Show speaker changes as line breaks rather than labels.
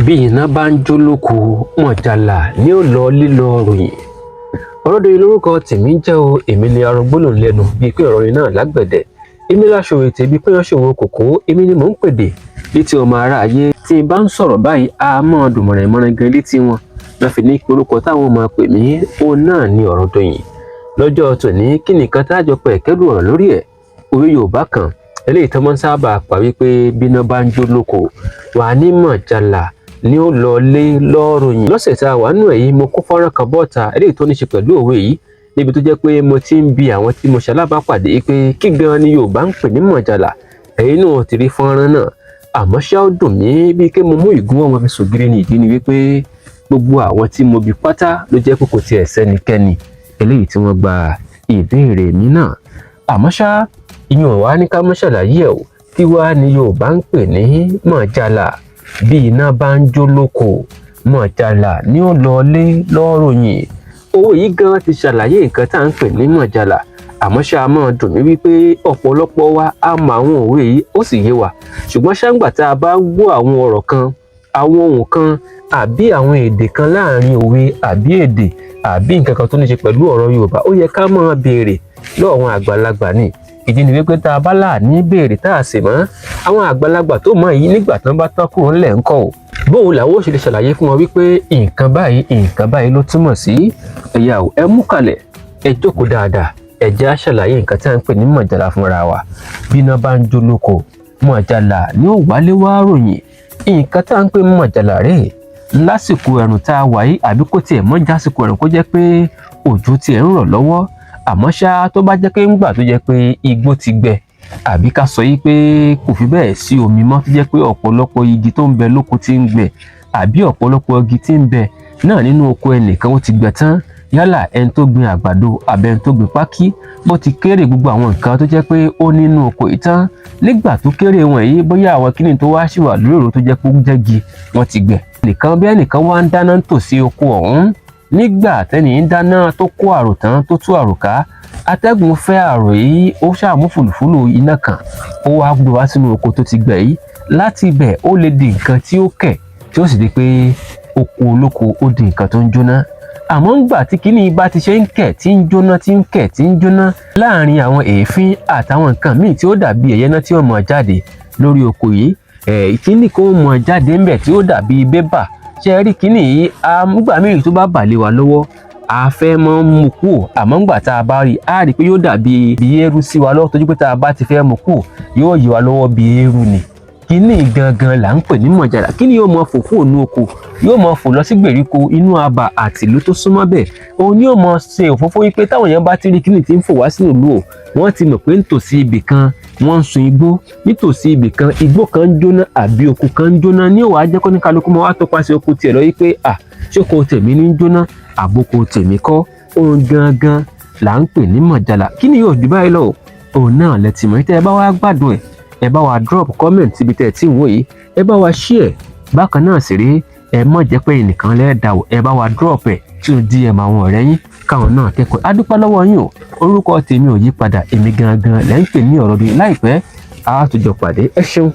bí iná bá ń jó lóko mọ̀jàlá ni ó lọ lílọ ròyìn. Ọ̀rọ̀dọ̀yìn lórúkọ tèmi jẹ́ o, èmi ni arọgbólò lẹ́nu bíi pé ọ̀rọ̀ yìí náà lágbẹ̀dẹ. Èmi láṣọ ètè bíi pé wọ́n ṣòwò kòkó, èmi ni mò ń pèdè létí ọmọ aráyé. Tí n bá ń sọ̀rọ̀ báyìí a máa dùn mọ̀rìnmọ̀rìn gan létí wọn. Wọ́n fi ní pé orúkọ táwọn máa pè mí òun náà ni Ọ̀rọ̀dọ̀yìn. Lọ́jọ́ tòní kí nìkan tá a jọ pẹ̀ kẹ́dùn ọ̀rọ̀ lórí ẹ̀. Òwe Yorùbá kan eléyìí tó máa ń sábà pa wípé bíná bá ń jó lóko wà ní mọ̀jàlá ni ó lọ lé lọ́ròyìn. Lọ́sẹ̀ tá a wà nínú èyí mo kó fọ́nrán kan bọ́ta eléyìí tó ní ṣe pẹ̀lú òwe yìí, níbi tó jẹ́ pé mo ti ń bi àwọn tí mo ṣalábàápàdé pé kí gan ni Yorùbá ń pè ní mọ̀jàlá. Ẹ̀yin náà ti rí fọ́nrán náà, àmọ́ ṣá ó dùn mí bíi pé mo mú ìgún ọmọ fi sògiri ní ìdí ni wípé gbogbo àwọn tí mo bi pátá ló jẹ́ pé kò tiẹ̀ sẹ́nikẹ́ni eléyìí tí wọ́n gba ìbéèrè mi náà. Àmọ́ ṣá ìyẹn wá ní ká mọ́ ṣàlàyé ẹ̀ o, kí wá ni Yorùbá ń pè ní mọ̀jàlá. Bí iná bá ń jó lóko mọ̀jàlá ni ó lọ lé lọ́ròyìn. Owó yìí gan ti ṣàlàyé nǹkan tá à ń pè ní mọ̀jàlá, àmọ́ ṣá máa dùn mí wípé ọ̀pọ̀lọpọ̀ wa á mọ àwọn òwe yìí ó sì yé wa, ṣùgbọ́n ṣáǹgbà tá a bá gbọ́ àwọn ọ̀rọ̀ kan, àwọn ohun kan àbí àwọn èdè kan láàrin òwe àbí èdè àbí nǹkan kan tó ní ṣe pẹ̀lú ọ̀rọ̀ Yorùbá, ó yẹ ká máa béèrè lọ́wọ́ àwọn àgbàlagbà ni. Ìdí ni wípé tá a bá là ní béèrè tá a sì mọ̀ àwọn àgbàlagbà tó mọ̀ yìí nígbà tán bá tán kúrò ńlẹ̀ ńkọ́ o. Bóun làwọn ó ṣe lè ṣàlàyé fún wọn wípé nǹkan báyìí ló túmọ̀ sí. Ẹ̀yà ò ẹ mú kalẹ̀, ẹ jókòó dáadáa, ẹ jẹ́ á ṣàlàyé nǹkan tí à ń pè ní mọ̀jàlá fúnra wa. Bí iná bá ń jó lóko mọ̀jàlá ni ó wálé wá ròyìn. Nǹkan tá à ń pè mọ̀jàlá rèé lásìkò ẹ̀rùn tá a wà yìí, àbí kó tiẹ̀ mọ́ jásìkò ẹ̀rùn kó jẹ́ pé òjò tiẹ̀ ń rọ̀ lọ́wọ́. Àmọ́ ṣá tó bá jẹ́ pé ńgbà tó jẹ́ pé igbó ti gbẹ, àbí ká sọ yìí pé kò fi bẹ́ẹ̀ sí omi mọ́, tó jẹ́ pé ọ̀pọ̀lọpọ̀ igi tó ń bẹ lóko ti ń gbẹ, àbí ọ̀pọ̀lọpọ̀ igi tí ń bẹ náà nínú oko ẹnìkan ó ti gbẹ tán. Yálà ẹni tó gbin àgbàdo àbí ẹni tó gbin pákí, bó ti kéré gbogbo àwọn nǹkan tó jẹ́ pé ó nínú oko yìí tán. Nígbà tó kéré wọn yìí, bóyá àwọn kíní tó wá ṣì wà lórí òró tó jẹ́ pé ó jẹ́gi wọ́n ti gbẹ. Ẹnìkan wá ń dáná tòsí oko ọ̀hún. Nígbà tẹ́ni ń dáná tó kó àrò tán tó tú àrò ká, atẹ́gùn fẹ́ àrò yìí, ó ṣàmú fùlùfùlù iná kan, ó wá gbé wá sínú oko tó ti gbẹ yìí. Láti ibẹ̀ ó lè di nǹkan tí ó kẹ̀, tí ó sì di pé oko olóko ó di nǹkan tó ń jóná. Àmọ́ ńgbà tí kíní bá ti ṣe ń kẹ̀ tí ń jóná tí ń kẹ̀ tí ń jóná láàrin àwọn èéfín àtàwọn nǹkan míì tí ó dàbí ẹ̀yẹ náà tí ó mọ̀ jáde lórí oko yìí, kíní kó mọ̀ jáde ńbẹ̀ tí ó dàbí bébà. Ṣé rí kíní yìí, nígbà míì tó bá bà lé wa lọ́wọ́ a fẹ́ mọ́ mú kúò, àmọ́ ńgbà tá a bá rí a rí pé yóò dàbí eérú sí wa lọ́wọ́, tó jẹ́ pé tá a bá ti fẹ́ mú kúò yóò yí wa lọ́wọ́ bí eérú ni. Kíní gangan là ń pè ní mọ̀jàlá. Kíní yóò mọ fò kúrò ní oko, yóò mọ fò lọ sí gbèríko inú abà àti ìlú tó súnmọ́ bẹ̀. Òun ni yóò mọ ṣe òfófó wípé táwọn èèyàn bá ti rí kíní tí ń fò wá sínú ìlú o, wọ́n ti mọ̀ pé nítòsí ibì kan wọ́n ń sun igbó, nítòsí ibì kan igbó kan ń jóná àbí oko kan ń jóná. Ní òwò ajẹ́ kọ́ ní kálukú mọ́ wá tọpasẹ̀ oko tiẹ̀ lọ wípé ṣé oko tèmi ní ń jóná àbókò tèmi kọ́. Òun gangan là ń pè ní mọ̀jàlá. Kíní yóò dì báyìí lọ, òun náà lẹ ti mọ̀. Tẹ́ ẹ bá wá gbádùn ẹ̀, ẹ bá wa drop comment síbi tẹ́ ẹ tí ń wò yìí, ẹ bá wa share. Bákan náà sì rí, ẹ mọ̀ jẹ́ pé ẹnìkan lẹ́ẹ̀dá o, ẹ bá wa drop ẹ̀ tí ó DM àwọn ọ̀rẹ́ yín káwọn náà kẹ́kọ̀ọ́. A dúpẹ́ lọ́wọ́ yín o, orúkọ tèmi ò yí padà, èmi gangan lẹ́ ń pè ní Ọ̀rọ̀dọ̀yìn. Láìpẹ́ a tún jọ pàdé. Ẹ ṣeun.